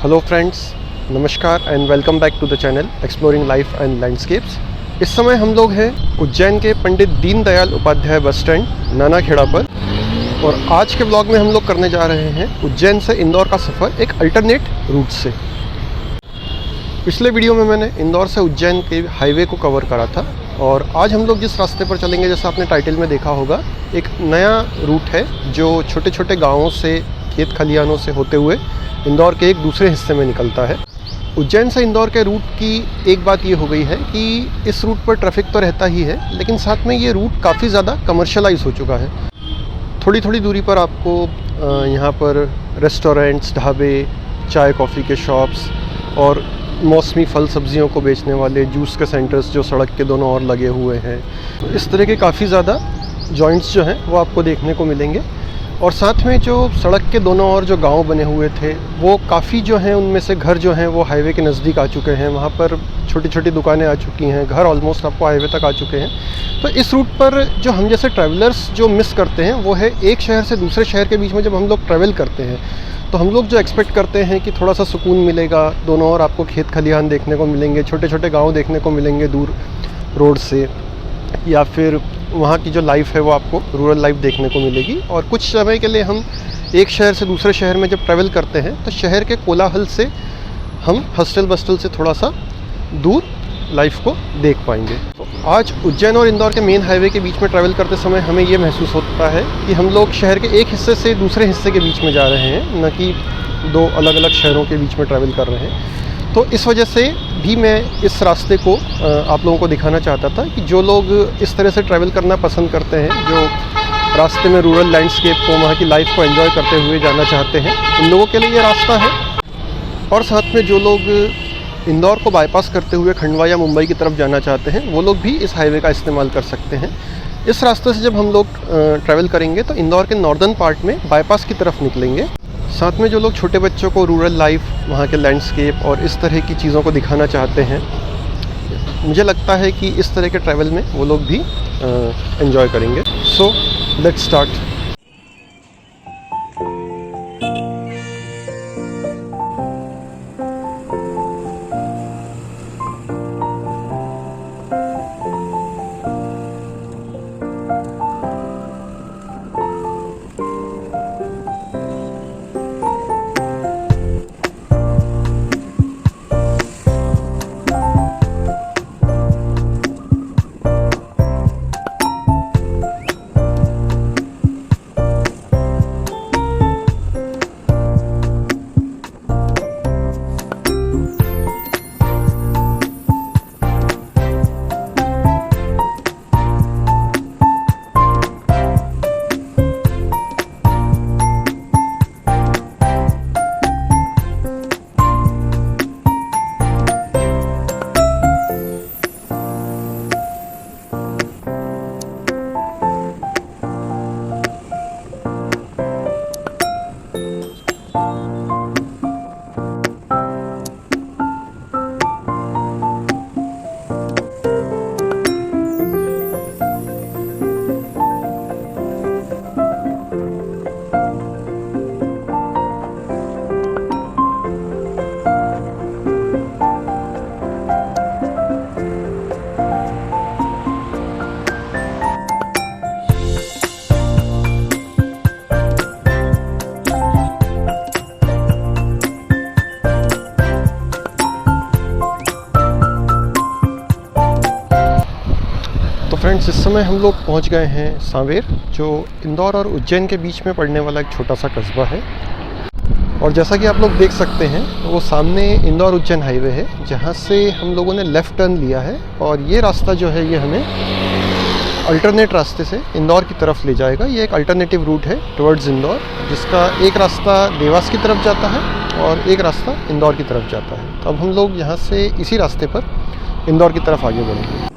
Hello friends, नमस्कार and welcome back to the channel exploring life and landscapes. इस समय हम लोग हैं उज्जैन के पंडित दीनदयाल उपाध्याय बस स्टैंड नानाखेड़ा पर, और आज के ब्लॉग में हम लोग करने जा रहे हैं उज्जैन से इंदौर का सफ़र एक अल्टरनेट रूट से। पिछले वीडियो में मैंने इंदौर से उज्जैन के हाईवे को कवर करा था, और आज हम लोग जिस रास्ते पर चलेंगे, जैसा आपने टाइटल में देखा होगा, एक नया रूट है जो छोटे छोटे गाँवों से, खेत खलिहानों से होते हुए इंदौर के एक दूसरे हिस्से में निकलता है। उज्जैन से इंदौर के रूट की एक बात ये हो गई है कि इस रूट पर ट्रैफिक तो रहता ही है, लेकिन साथ में ये रूट काफ़ी ज़्यादा कमर्शियलाइज हो चुका है। थोड़ी थोड़ी दूरी पर आपको यहाँ पर रेस्टोरेंट्स, ढाबे, चाय कॉफ़ी के शॉप्स और मौसमी फल सब्जियों को बेचने वाले जूस के सेंटर्स जो सड़क के दोनों ओर लगे हुए हैं, तो इस तरह के काफ़ी ज़्यादा जॉइंट्स जो हैं वो आपको देखने को मिलेंगे। और साथ में जो सड़क के दोनों ओर जो गांव बने हुए थे, वो काफ़ी जो हैं उनमें से घर जो हैं वो हाईवे के नज़दीक आ चुके हैं। वहाँ पर छोटी छोटी दुकानें आ चुकी हैं, घर ऑलमोस्ट आपको हाईवे तक आ चुके हैं। तो इस रूट पर जो हम जैसे ट्रैवलर्स जो मिस करते हैं वो है, एक शहर से दूसरे शहर के बीच में जब हम लोग ट्रैवल करते हैं तो हम लोग जो एक्सपेक्ट करते हैं कि थोड़ा सा सुकून मिलेगा, दोनों ओर आपको खेत खलिहान देखने को मिलेंगे, छोटे छोटे गाँव देखने को मिलेंगे दूर रोड से, या फिर वहाँ की जो लाइफ है वो आपको रूरल लाइफ देखने को मिलेगी। और कुछ समय के लिए हम एक शहर से दूसरे शहर में जब ट्रैवल करते हैं तो शहर के कोलाहल से हम हस्टल बस्टल से थोड़ा सा दूर लाइफ को देख पाएंगे। तो आज उज्जैन और इंदौर के मेन हाईवे के बीच में ट्रैवल करते समय हमें ये महसूस होता है कि हम लोग शहर के एक हिस्से से दूसरे हिस्से के बीच में जा रहे हैं, न कि दो अलग अलग शहरों के बीच में ट्रैवल कर रहे हैं। तो इस वजह से भी मैं इस रास्ते को आप लोगों को दिखाना चाहता था कि जो लोग इस तरह से ट्रैवल करना पसंद करते हैं, जो रास्ते में रूरल लैंडस्केप को, वहाँ की लाइफ को एंजॉय करते हुए जाना चाहते हैं, उन लोगों के लिए ये रास्ता है। और साथ में जो लोग इंदौर को बाईपास करते हुए खंडवा या मुंबई की तरफ जाना चाहते हैं, वो लोग भी इस हाईवे का इस्तेमाल कर सकते हैं। इस रास्ते से जब हम लोग ट्रैवल करेंगे तो इंदौर के नॉर्दर्न पार्ट में बाईपास की तरफ निकलेंगे। साथ में जो लोग छोटे बच्चों को रूरल लाइफ, वहाँ के लैंडस्केप और इस तरह की चीज़ों को दिखाना चाहते हैं, मुझे लगता है कि इस तरह के ट्रैवल में वो लोग भी एंजॉय करेंगे। So let's start. फ्रेंड्स, इस समय हम लोग पहुंच गए हैं सांवेर, जो इंदौर और उज्जैन के बीच में पड़ने वाला एक छोटा सा कस्बा है। और जैसा कि आप लोग देख सकते हैं, वो सामने इंदौर उज्जैन हाईवे है, जहां से हम लोगों ने लेफ़्ट टर्न लिया है। और ये रास्ता जो है ये हमें अल्टरनेट रास्ते से इंदौर की तरफ ले जाएगा। ये एक अल्टरनेटिव रूट है टुवर्ड्स इंदौर, जिसका एक रास्ता देवास की तरफ जाता है और एक रास्ता इंदौर की तरफ जाता है। तो अब हम लोग यहाँ से इसी रास्ते पर इंदौर की तरफ आगे बढ़ेंगे।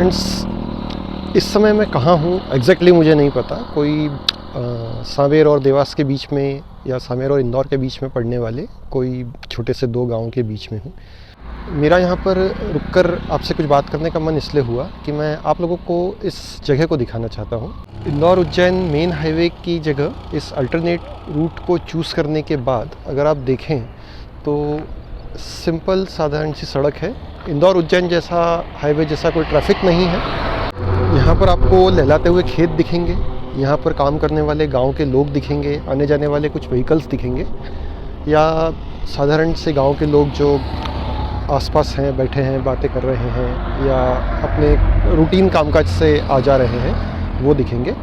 फ्रेंड्स, इस समय मैं कहाँ हूँ एग्जैक्टली मुझे नहीं पता। कोई सांवेर और देवास के बीच में या सांवेर और इंदौर के बीच में पड़ने वाले कोई छोटे से 2 गाँव के बीच में हूँ। मेरा यहाँ पर रुककर आपसे कुछ बात करने का मन इसलिए हुआ कि मैं आप लोगों को इस जगह को दिखाना चाहता हूँ। इंदौर उज्जैन मेन हाईवे की जगह इस अल्टरनेट रूट को चूज़ करने के बाद अगर आप देखें तो सिंपल साधारण सी सड़क है। इंदौर उज्जैन जैसा हाईवे जैसा कोई ट्रैफिक नहीं है। यहाँ पर आपको लहलाते हुए खेत दिखेंगे, यहाँ पर काम करने वाले गांव के लोग दिखेंगे, आने जाने वाले कुछ व्हीकल्स दिखेंगे, या साधारण से गांव के लोग जो आसपास हैं, बैठे हैं, बातें कर रहे हैं या अपने रूटीन कामकाज से आ जा रहे हैं, वो दिखेंगे।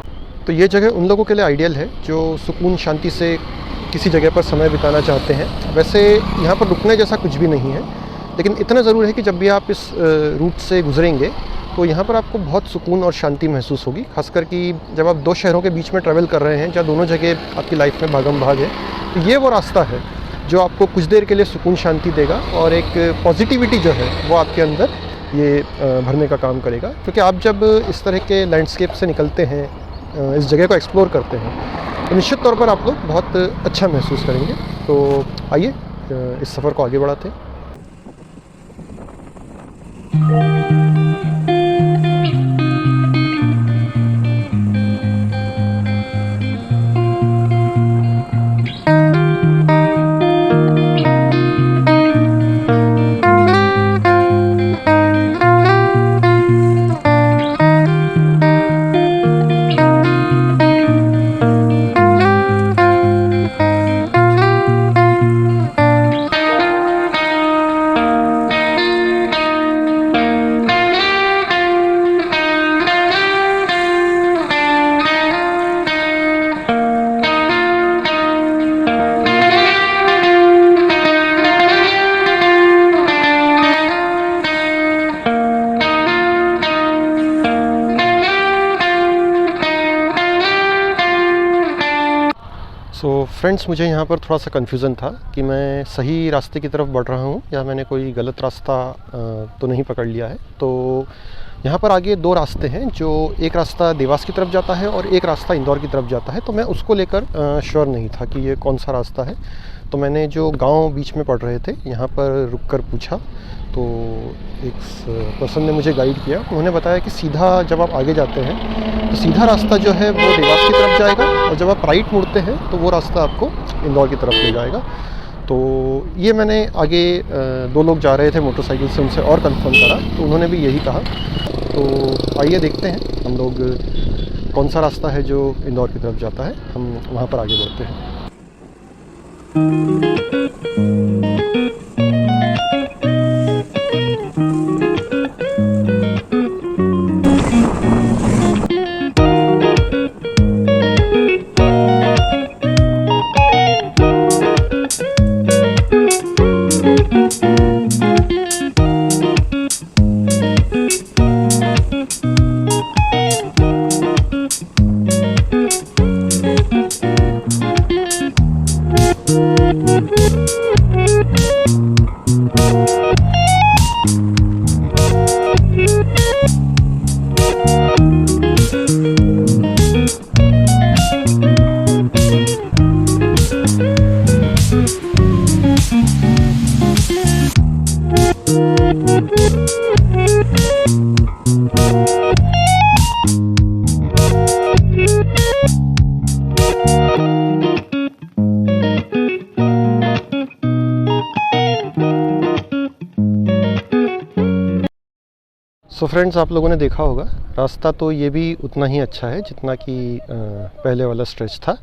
तो ये जगह उन लोगों के लिए आइडियल है जो सुकून शांति से किसी जगह पर समय बिताना चाहते हैं। वैसे यहाँ पर रुकने जैसा कुछ भी नहीं है, लेकिन इतना ज़रूर है कि जब भी आप इस रूट से गुजरेंगे तो यहाँ पर आपको बहुत सुकून और शांति महसूस होगी। खासकर कि जब आप 2 शहरों के बीच में ट्रैवल कर रहे हैं जहाँ दोनों जगह आपकी लाइफ में भागम भाग है, तो ये वो रास्ता है जो आपको कुछ देर के लिए सुकून शांति देगा और एक पॉजिटिविटी जो है वो आपके अंदर ये भरने का काम करेगा। क्योंकि आप जब इस तरह के लैंडस्केप से निकलते हैं, इस जगह को एक्सप्लोर करते हैं, तो निश्चित तौर पर आप लोग बहुत अच्छा महसूस करेंगे। तो आइए इस सफ़र को आगे बढ़ाते हैं। फ्रेंड्स, मुझे यहाँ पर थोड़ा सा कन्फ्यूज़न था कि मैं सही रास्ते की तरफ बढ़ रहा हूँ या मैंने कोई गलत रास्ता तो नहीं पकड़ लिया है। तो यहाँ पर आगे 2 रास्ते हैं, जो एक रास्ता देवास की तरफ जाता है और एक रास्ता इंदौर की तरफ जाता है। तो मैं उसको लेकर श्योर नहीं था कि ये कौन सा रास्ता है। तो मैंने जो गांव बीच में पड़ रहे थे यहाँ पर रुककर पूछा, तो एक पर्सन ने मुझे गाइड किया। उन्होंने बताया कि सीधा जब आप आगे जाते हैं तो सीधा रास्ता जो है वो देवास की तरफ जाएगा और जब आप राइट मुड़ते हैं तो वो रास्ता आपको इंदौर की तरफ ले जाएगा। तो ये मैंने आगे 2 लोग जा रहे थे मोटरसाइकिल से, उनसे और कंफर्म करा तो उन्होंने भी यही कहा। तो आइए देखते हैं हम लोग कौन सा रास्ता है जो इंदौर की तरफ जाता है, हम वहाँ पर आगे बढ़ते हैं। सो फ्रेंड्स, आप लोगों ने देखा होगा रास्ता तो ये भी उतना ही अच्छा है जितना कि पहले वाला स्ट्रेच था।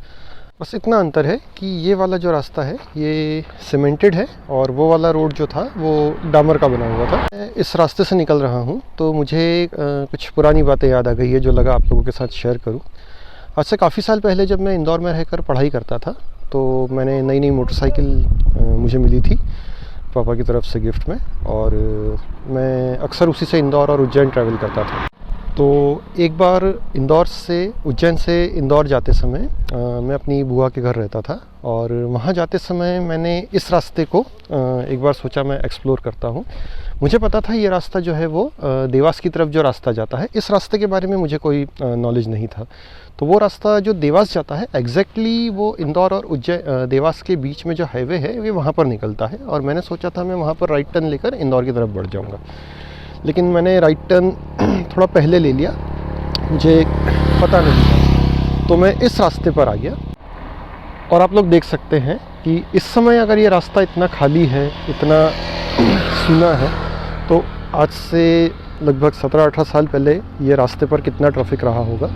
बस इतना अंतर है कि ये वाला जो रास्ता है ये सीमेंटेड है और वो वाला रोड जो था वो डामर का बना हुआ था। मैं इस रास्ते से निकल रहा हूँ तो मुझे कुछ पुरानी बातें याद आ गई है जो लगा आप लोगों के साथ शेयर करूँ। आज से काफ़ी साल पहले जब मैं इंदौर में रहकर पढ़ाई करता था तो मैंने नई नई मोटरसाइकिल मुझे मिली थी पापा की तरफ से गिफ्ट में, और मैं अक्सर उसी से इंदौर और उज्जैन ट्रैवल करता था। तो एक बार उज्जैन से इंदौर जाते समय मैं अपनी बुआ के घर रहता था और वहाँ जाते समय मैंने इस रास्ते को एक बार सोचा मैं एक्सप्लोर करता हूँ। मुझे पता था ये रास्ता जो है वो देवास की तरफ जो रास्ता जाता है, इस रास्ते के बारे में मुझे कोई नॉलेज नहीं था। तो वो रास्ता जो देवास जाता है एग्जैक्टली वो इंदौर और देवास के बीच में जो हाईवे है ये वहाँ पर निकलता है, और मैंने सोचा था मैं वहाँ पर राइट टर्न लेकर इंदौर की तरफ बढ़ जाऊँगा। लेकिन मैंने राइट टर्न थोड़ा पहले ले लिया, मुझे पता नहीं था, तो मैं इस रास्ते पर आ गया। और आप लोग देख सकते हैं कि इस समय अगर ये रास्ता इतना खाली है, इतना सूना है, तो आज से लगभग 17-18 साल पहले ये रास्ते पर कितना ट्रैफिक रहा होगा।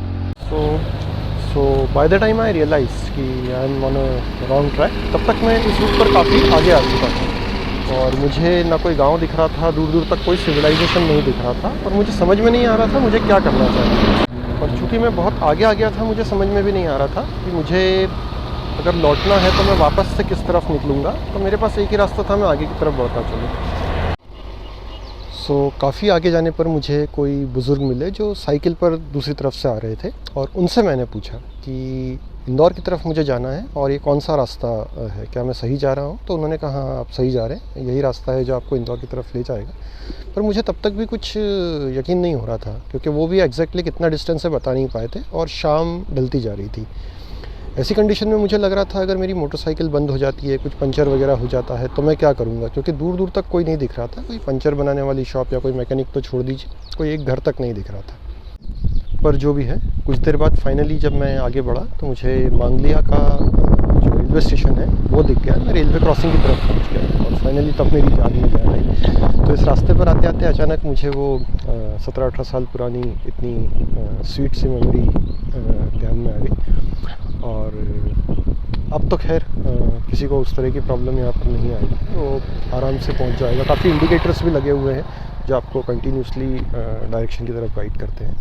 So by the time I realize कि I am on a wrong track, तब तक मैं इस रूट पर काफ़ी आगे आ चुका था और मुझे ना कोई गांव दिख रहा था, दूर दूर तक कोई सिविलाइजेशन नहीं दिख रहा था, और मुझे समझ में नहीं आ रहा था मुझे क्या करना चाहिए। और चूँकि मैं बहुत आगे आ गया था, मुझे समझ में भी नहीं आ रहा था कि मुझे अगर लौटना है तो मैं वापस से किस तरफ निकलूँगा। तो मेरे पास एक ही रास्ता था, मैं आगे की तरफ बढ़ता चलूँ। काफ़ी आगे जाने पर मुझे कोई बुज़ुर्ग मिले जो साइकिल पर दूसरी तरफ से आ रहे थे, और उनसे मैंने पूछा कि इंदौर की तरफ मुझे जाना है और ये कौन सा रास्ता है, क्या मैं सही जा रहा हूँ? तो उन्होंने कहा हाँ आप सही जा रहे हैं, यही रास्ता है जो आपको इंदौर की तरफ ले जाएगा। पर मुझे तब तक भी कुछ यकीन नहीं हो रहा था, क्योंकि वो भी एग्जैक्टली कितना डिस्टेंस है बता नहीं पाए थे और शाम ढलती जा रही थी। ऐसी कंडीशन में मुझे लग रहा था अगर मेरी मोटरसाइकिल बंद हो जाती है, कुछ पंचर वगैरह हो जाता है तो मैं क्या करूँगा, क्योंकि दूर दूर तक कोई नहीं दिख रहा था, कोई पंचर बनाने वाली शॉप या कोई मैकेनिक तो छोड़ दीजिए, कोई एक घर तक नहीं दिख रहा था। पर जो भी है, कुछ देर बाद फाइनली जब मैं आगे बढ़ा तो मुझे मांगलिया का जो रेलवे स्टेशन है वो दिख गया। मैं रेलवे क्रॉसिंग की तरफ पहुँच गया और फाइनली तब मेरी जान में जान आई। तो इस रास्ते पर आते आते अचानक मुझे वो 17-18 साल पुरानी इतनी स्वीट सी मेमोरी ध्यान में आ गई। और अब तो खैर किसी को उस तरह की प्रॉब्लम यहाँ पर नहीं आएगी, वो आराम से पहुँच जाएगा। काफ़ी इंडिकेटर्स भी लगे हुए हैं जो आपको कंटिन्यूसली डायरेक्शन की तरफ गाइड करते हैं।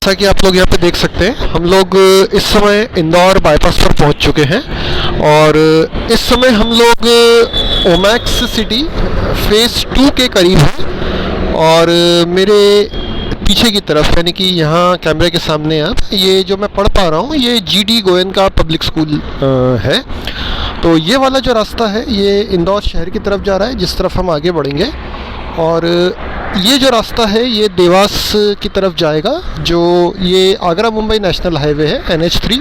जैसा कि आप लोग यहाँ पे देख सकते हैं, हम लोग इस समय इंदौर बाईपास पर पहुँच चुके हैं और इस समय हम लोग ओमैक्स सिटी फेज़ 2 के करीब हैं। और मेरे पीछे की तरफ यानी कि यहाँ कैमरे के सामने अब ये जो मैं पढ़ पा रहा हूँ ये GD गोयनका पब्लिक स्कूल है। तो ये वाला जो रास्ता है ये इंदौर शहर की तरफ जा रहा है, जिस तरफ हम आगे बढ़ेंगे। और ये जो रास्ता है ये देवास की तरफ जाएगा, जो ये आगरा मुंबई नेशनल हाईवे है NH3।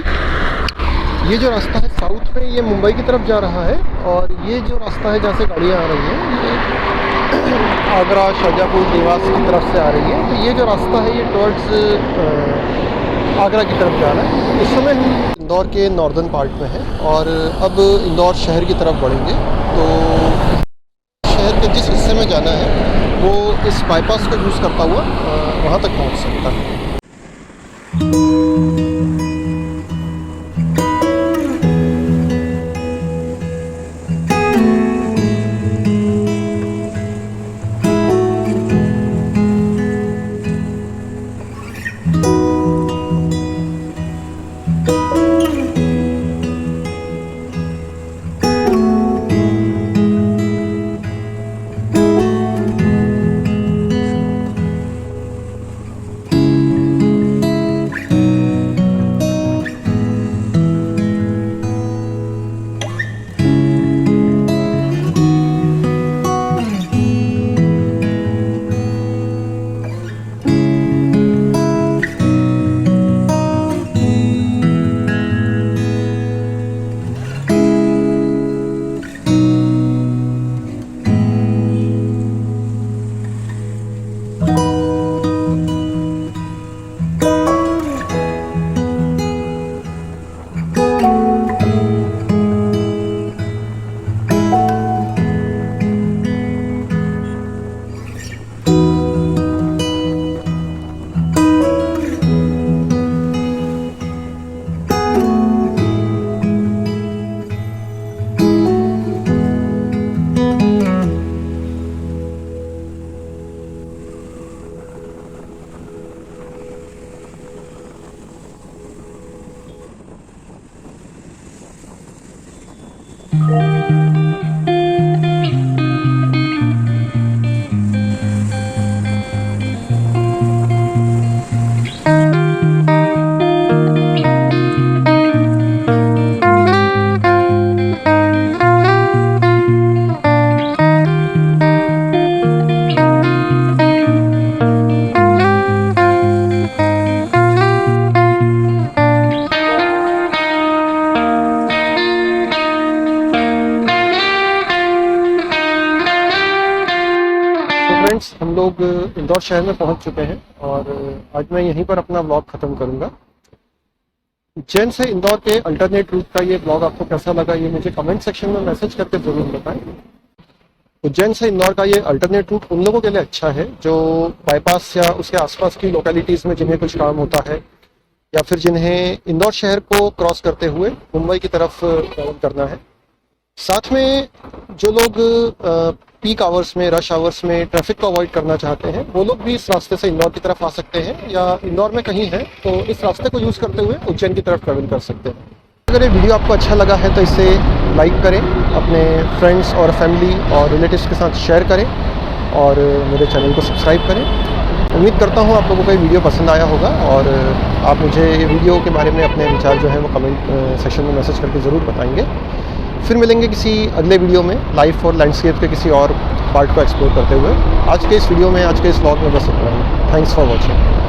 ये जो रास्ता है साउथ में ये मुंबई की तरफ जा रहा है, और ये जो रास्ता है जहाँ से गाड़ियाँ आ रही हैं ये आगरा, शाहजहाँपुर, देवास की तरफ से आ रही है। तो ये जो रास्ता है ये टुवर्ड्स आगरा की तरफ जा रहा है। इस समय हम इंदौर के नॉर्दर्न पार्ट में हैं और अब इंदौर शहर की तरफ बढ़ेंगे। तो शहर के जिस हिस्से में जाना है वो इस बाईपास को यूज़ करता हुआ वहाँ तक पहुँच सकता है। फ्रेंड्स, हम लोग इंदौर शहर में पहुंच चुके हैं और आज मैं यहीं पर अपना व्लॉग ख़त्म करूंगा। उज्जैन से इंदौर के अल्टरनेट रूट का ये ब्लॉग आपको कैसा लगा ये मुझे कमेंट सेक्शन में मैसेज करके ज़रूर बताएं। उज्जैन से इंदौर का ये अल्टरनेट रूट उन लोगों के लिए अच्छा है जो बाईपास या उसके आसपास की लोकेलिटीज़ में जिन्हें कुछ काम होता है, या फिर जिन्हें इंदौर शहर को क्रॉस करते हुए मुंबई की तरफ ट्रैवल करना है। साथ में जो लोग पीक आवर्स में, रश आवर्स में ट्रैफिक को अवॉइड करना चाहते हैं वो लोग भी इस रास्ते से इंदौर की तरफ आ सकते हैं, या इंदौर में कहीं है तो इस रास्ते को यूज़ करते हुए उज्जैन की तरफ ट्रैवल कर सकते हैं। अगर ये वीडियो आपको अच्छा लगा है तो इसे लाइक करें, अपने फ्रेंड्स और फैमिली और रिलेटिव्स के साथ शेयर करें और मेरे चैनल को सब्सक्राइब करें। उम्मीद करता हूँ आप लोगों को ये वीडियो पसंद आया होगा और आप मुझे ये वीडियो के बारे में अपने विचार जो हैं वो कमेंट सेक्शन में मैसेज करके ज़रूर बताएंगे। फिर मिलेंगे किसी अगले वीडियो में लाइफ और लैंडस्केप के किसी और पार्ट को एक्सप्लोर करते हुए। आज के इस वीडियो में, आज के इस व्लॉग में बस इतना ही। Thanks for watching.